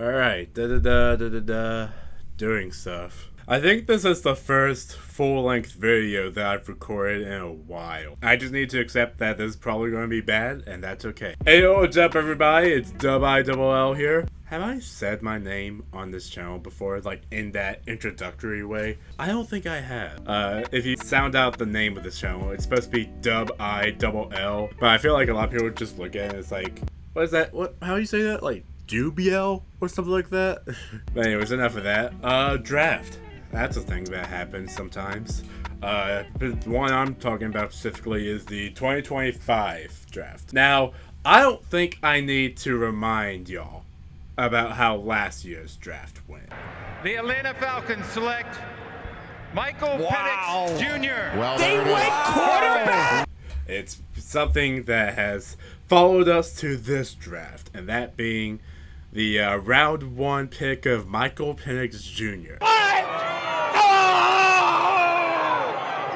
Alright, da-da-da, doing stuff. I think this is the first full-length video that I've recorded in a while. I just need to accept that this is probably going to be bad, and that's okay. Hey yo, what's up everybody? It's L here. Have I said my name on this channel before, like in that introductory way? I don't think I have. If you sound out the name of this channel, it's supposed to be L, but I feel like a lot of people just look at it and it's like, what is that? How do you say that? Like, Dubiel or something like that? But anyways, enough of that. Draft. That's a thing that happens sometimes. The one I'm talking about specifically is the 2025 draft. Now, I don't think I need to remind y'all about how last year's draft went. The Atlanta Falcons select Michael Penix Jr. Well, they went quarterback! It's something that has followed us to this draft, and that being the round 1 pick of Michael Penix Jr. What?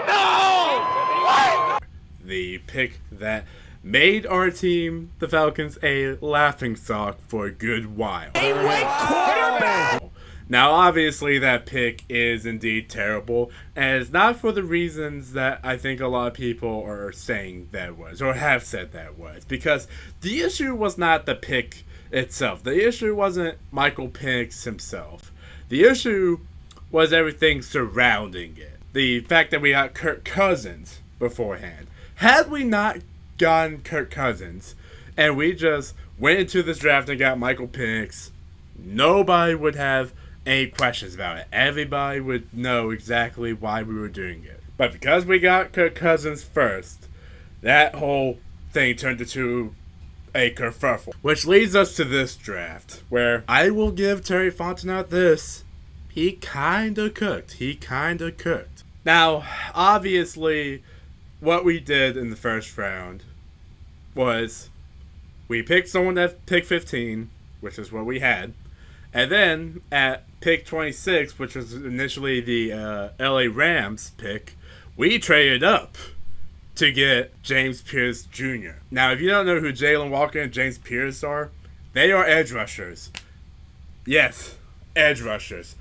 No! What? The pick that made our team, the Falcons, a laughingstock for a good while. They went quarterback! Now, obviously, that pick is indeed terrible, and it's not for the reasons that I think a lot of people are saying that was, or have said that was, because the issue was not the pick itself. The issue wasn't Michael Penix himself. The issue was everything surrounding it. The fact that we got Kirk Cousins beforehand. Had we not gotten Kirk Cousins, and we just went into this draft and got Michael Penix, nobody would have any questions about it. Everybody would know exactly why we were doing it. But because we got Kirk Cousins first, that whole thing turned into a kerfuffle. Which leads us to this draft, where I will give Terry Fontenot this. He kinda cooked. Now, obviously, what we did in the first round was we picked someone at pick 15, which is what we had. And then at pick 26, which was initially the LA Rams pick, we traded up to get James Pierce Jr. Now, if you don't know who Jalen Walker and James Pierce are, they are edge rushers. Yes, edge rushers.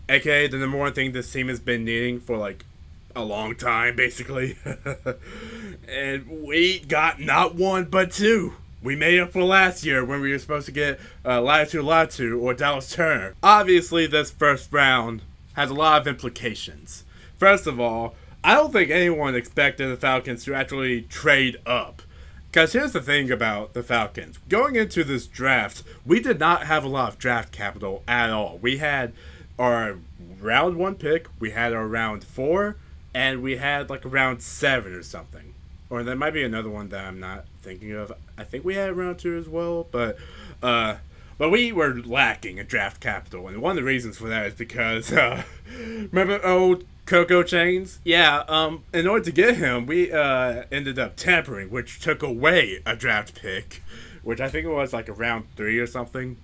AKA the number one thing this team has been needing for like a long time, basically. And we got not one, but two. We made up for last year when we were supposed to get Latu or Dallas Turner. Obviously, this first round has a lot of implications. First of all, I don't think anyone expected the Falcons to actually trade up. Because here's the thing about the Falcons. Going into this draft, we did not have a lot of draft capital at all. We had our round 1 pick, we had our round 4, and we had like a round 7 or something. Or there might be another one that I'm not thinking of. I think we had round 2 as well, but we were lacking in draft capital, and one of the reasons for that is because remember old Coco Chains? Yeah, in order to get him, we ended up tampering, which took away a draft pick, which I think it was like a round 3 or something.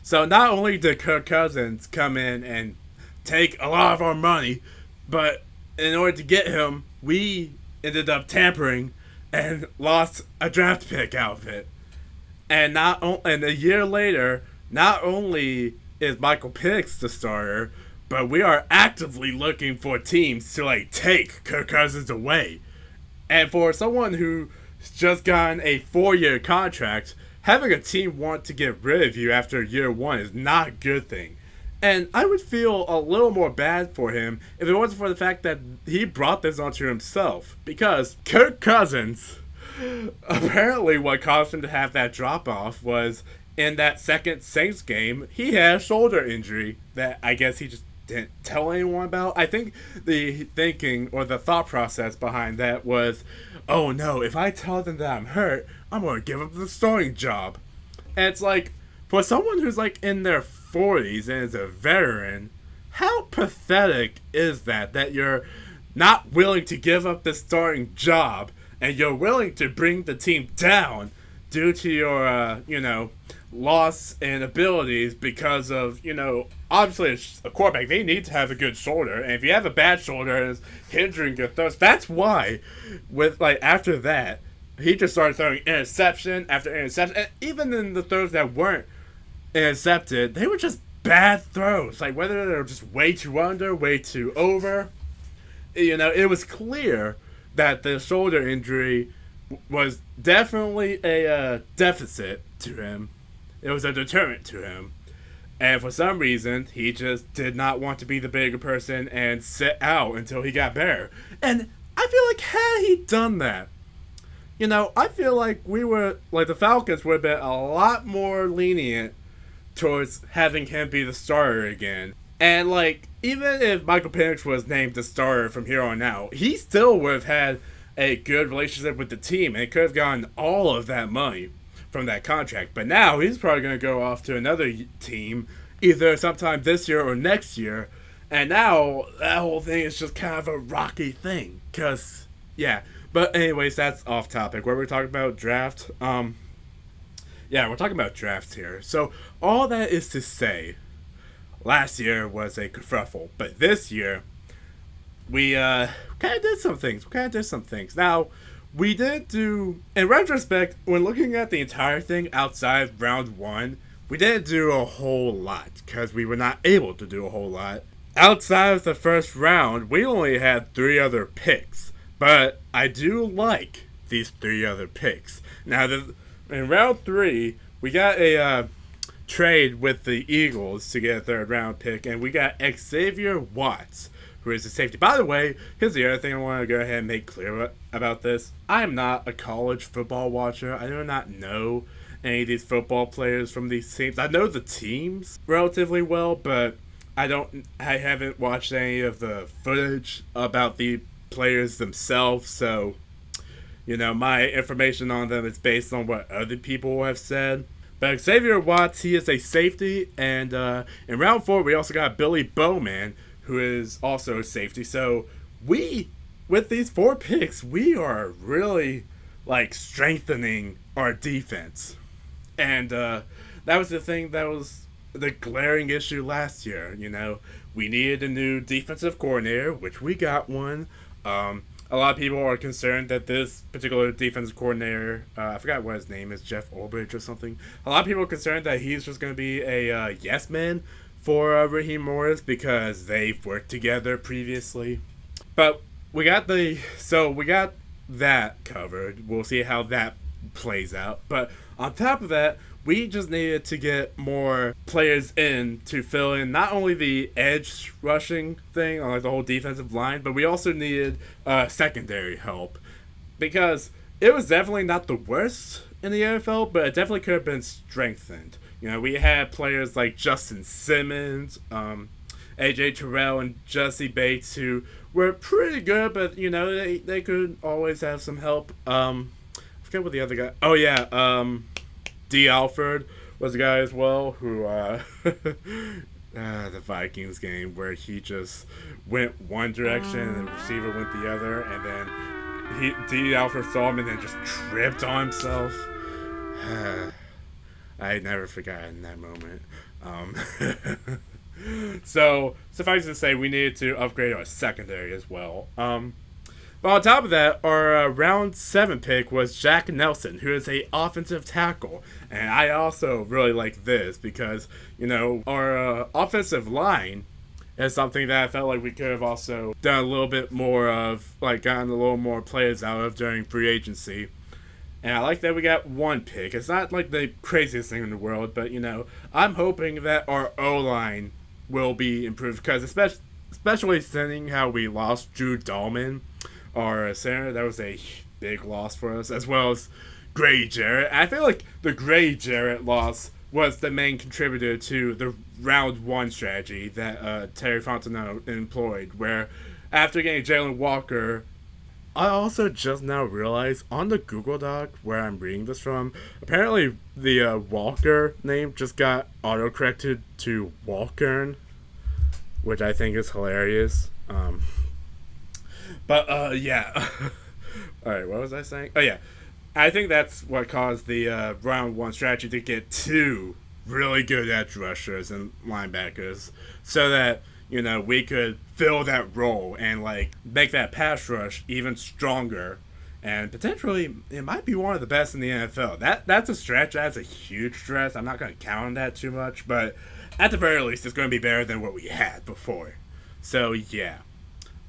So not only did Kirk Cousins come in and take a lot of our money, but in order to get him, we ended up tampering and lost a draft pick out of it. And a year later, not only is Michael Penix the starter, but we are actively looking for teams to like take Kirk Cousins away. And for someone who's just gotten a 4-year contract, having a team want to get rid of you after year 1 is not a good thing. And I would feel a little more bad for him if it wasn't for the fact that he brought this onto himself. Because Kirk Cousins, apparently what caused him to have that drop-off was in that second Saints game, he had a shoulder injury that I guess he just didn't tell anyone about. I think the thinking or the thought process behind that was, oh no, if I tell them that I'm hurt, I'm going to give up the starting job. And it's like, for someone who's like in their 40s and is a veteran, how pathetic is that you're not willing to give up the starting job and you're willing to bring the team down due to your, loss in abilities because of, obviously a quarterback, they need to have a good shoulder. And if you have a bad shoulder, it's hindering your throws. That's why, after that, he just started throwing interception after interception. And even in the throws that weren't intercepted, they were just bad throws. Like, whether they were just way too under, way too over. You know, it was clear that the shoulder injury was definitely a deficit to him. It was a deterrent to him. And for some reason, he just did not want to be the bigger person and sit out until he got better. And I feel like had he done that, you know, I feel like the Falcons would have been a lot more lenient towards having him be the starter again. And, like, even if Michael Penix was named the starter from here on out, he still would have had a good relationship with the team and could have gotten all of that money from that contract. But now he's probably going to go off to another team either sometime this year or next year. And now that whole thing is just kind of a rocky thing. Because, yeah. But anyways, that's off topic. What we're talking about, draft. Yeah, we're talking about drafts here. So all that is to say, last year was a kerfuffle. But this year, we kind of did some things. Now, we did do, in retrospect, when looking at the entire thing outside of round one, we didn't do a whole lot because we were not able to do a whole lot. Outside of the first round, we only had 3 other picks, but I do like these 3 other picks. Now, in round 3, we got a trade with the Eagles to get a 3rd round pick, and we got Xavier Watts, who is a safety. By the way, here's the other thing I want to go ahead and make clear about this. I am not a college football watcher. I do not know any of these football players from these teams. I know the teams relatively well, but I haven't watched any of the footage about the players themselves, so, you know, my information on them is based on what other people have said. But Xavier Watts, he is a safety, and in round 4, we also got Billy Bowman, who is also a safety. So with these 4 picks, we are really, like, strengthening our defense. And that was the thing that was the glaring issue last year, you know. We needed a new defensive coordinator, which we got one. A lot of people are concerned that this particular defensive coordinator, I forgot what his name is, Jeff Ulbrich or something. A lot of people are concerned that he's just going to be a yes man for Raheem Morris because they've worked together previously. But we got that covered. We'll see how that plays out. But on top of that, we just needed to get more players in to fill in not only the edge rushing thing on, like, the whole defensive line, but we also needed secondary help. Because it was definitely not the worst in the NFL, but it definitely could have been strengthened. You know, we had players like Justin Simmons, AJ Terrell, and Jesse Bates, who were pretty good, but, you know, they could always have some help. I forget what the other guy... Oh, yeah, D. Alford was a guy as well who, the Vikings game where he just went one direction and the receiver went the other, and then D. Alford saw him and then just tripped on himself. I never forgotten that moment. So, suffice to say, we needed to upgrade our secondary as well. But on top of that, our round 7 pick was Jack Nelson, who is a offensive tackle. And I also really like this because, you know, our offensive line is something that I felt like we could have also done a little bit more of, like, gotten a little more players out of during free agency. And I like that we got 1 pick. It's not like the craziest thing in the world, but, you know, I'm hoping that our O-line will be improved because especially seeing how we lost Drew Dahlman, our center, that was a big loss for us, as well as Gray Jarrett. I feel like the Gray Jarrett loss was the main contributor to the round 1 strategy that Terry Fontenot employed, where after getting Jalen Walker, I also just now realized on the Google Doc where I'm reading this from, apparently the Walker name just got autocorrected to Walkern, which I think is hilarious. But, yeah. Alright, what was I saying? Oh, yeah. I think that's what caused the round 1 strategy to get 2 really good edge rushers and linebackers so that, you know, we could fill that role and, like, make that pass rush even stronger and potentially it might be one of the best in the NFL. That's a stretch. That's a huge stretch. I'm not going to count on that too much, but at the very least, it's going to be better than what we had before. So yeah.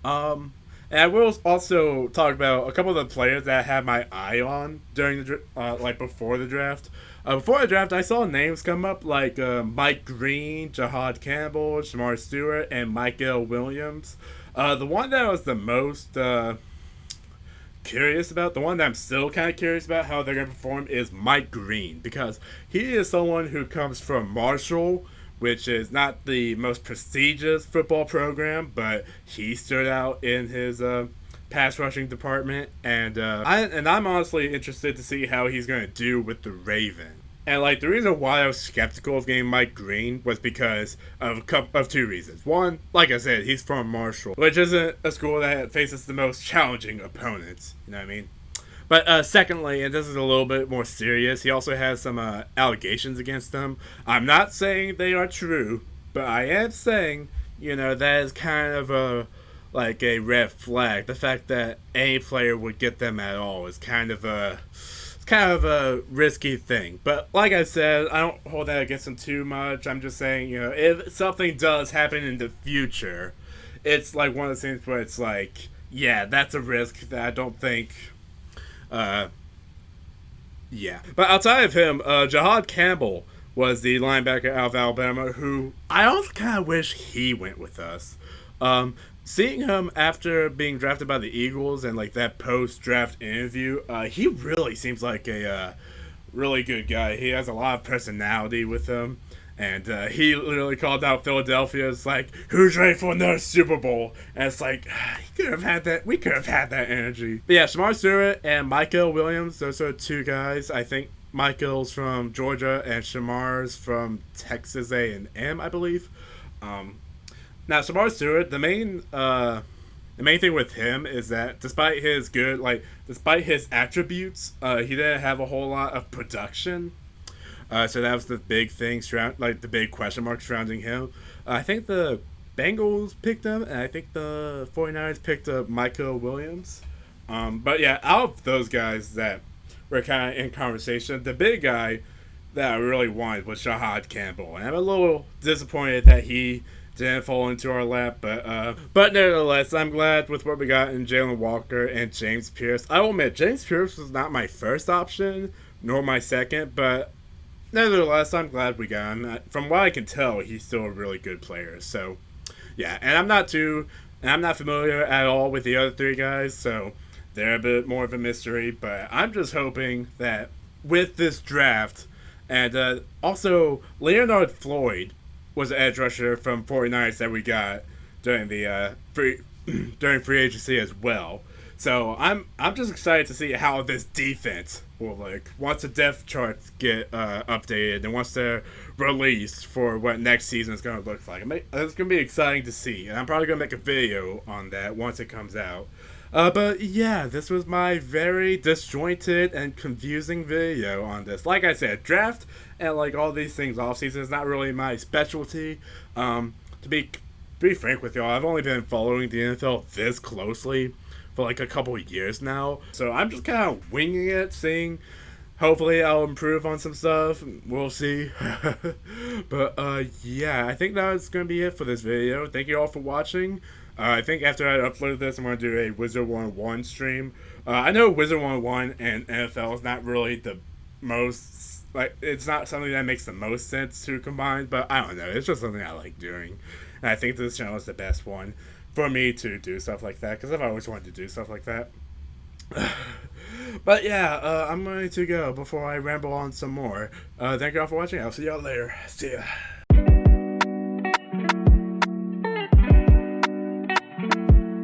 And I will also talk about a couple of the players that I had my eye on during the before the draft. Before the draft, I saw names come up like Mike Green, Jahad Campbell, Shamar Stewart, and Michael Williams. The one that I was the most curious about, the one that I'm still kind of curious about how they're going to perform is Mike Green, because he is someone who comes from Marshall, which is not the most prestigious football program, but he stood out in his pass rushing department, and I'm honestly interested to see how he's going to do with the Ravens. And like the reason why I was skeptical of getting Mike Green was because of two reasons. One, like I said, he's from Marshall, which isn't a school that faces the most challenging opponents. You know what I mean? But secondly, and this is a little bit more serious, he also has some allegations against him. I'm not saying they are true, but I am saying, that is kind of a red flag. The fact that any player would get them at all is kind of a risky thing. But like I said, I don't hold that against him too much. I'm just saying, if something does happen in the future, it's like one of those things where it's like, yeah, that's a risk that I don't think. Yeah. But outside of him, Jahad Campbell was the linebacker out of Alabama, who I also kind of wish he went with us. Seeing him after being drafted by the Eagles and like that post-draft interview, he really seems like a really good guy. He has a lot of personality with him. And he literally called out Philadelphia as like, who's ready for another Super Bowl? And it's like, he could have had that. We could have had that energy. But yeah, Shamar Stewart and Michael Williams, those are two guys. I think Michael's from Georgia and Shamar's from Texas A&M, I believe. Now, Shamar Stewart, the main thing with him is that despite his attributes, he didn't have a whole lot of production. So that was the big thing, the big question mark surrounding him. I think the Bengals picked him, and I think the 49ers picked up Michael Williams. But yeah, out of those guys that were kind of in conversation, the big guy that I really wanted was Jahad Campbell. And I'm a little disappointed that he didn't fall into our lap, but nevertheless, I'm glad with what we got in Jalen Walker and James Pierce. I will admit, James Pierce was not my first option, nor my second, but nevertheless, I'm glad we got him. From what I can tell, he's still a really good player. So, yeah, and I'm not familiar at all with the other three guys, so they're a bit more of a mystery. But I'm just hoping that with this draft, and also Leonard Floyd was an edge rusher from 49ers that we got during the during free agency as well. So I'm just excited to see how this defense will look once the depth charts get updated and once they're released for what next season is going to look like. It's going to be exciting to see, and I'm probably going to make a video on that once it comes out. But yeah, this was my very disjointed and confusing video on this. Like I said, draft and like all these things off season is not really my specialty. To be frank with y'all, I've only been following the NFL this closely for like a couple of years now, so I'm just kind of winging it, seeing. Hopefully I'll improve on some stuff. We'll see. But yeah, I think that's gonna be it for this video. Thank you all for watching. I think after I upload this, I'm going to do a Wizard 101 stream. I know Wizard 101 and NFL is not really the most, it's not something that makes the most sense to combine, but I don't know. It's just something I like doing. And I think this channel is the best one for me to do stuff like that, because I've always wanted to do stuff like that. But yeah, I'm going to go before I ramble on some more. Thank you all for watching. I'll see y'all later. See ya.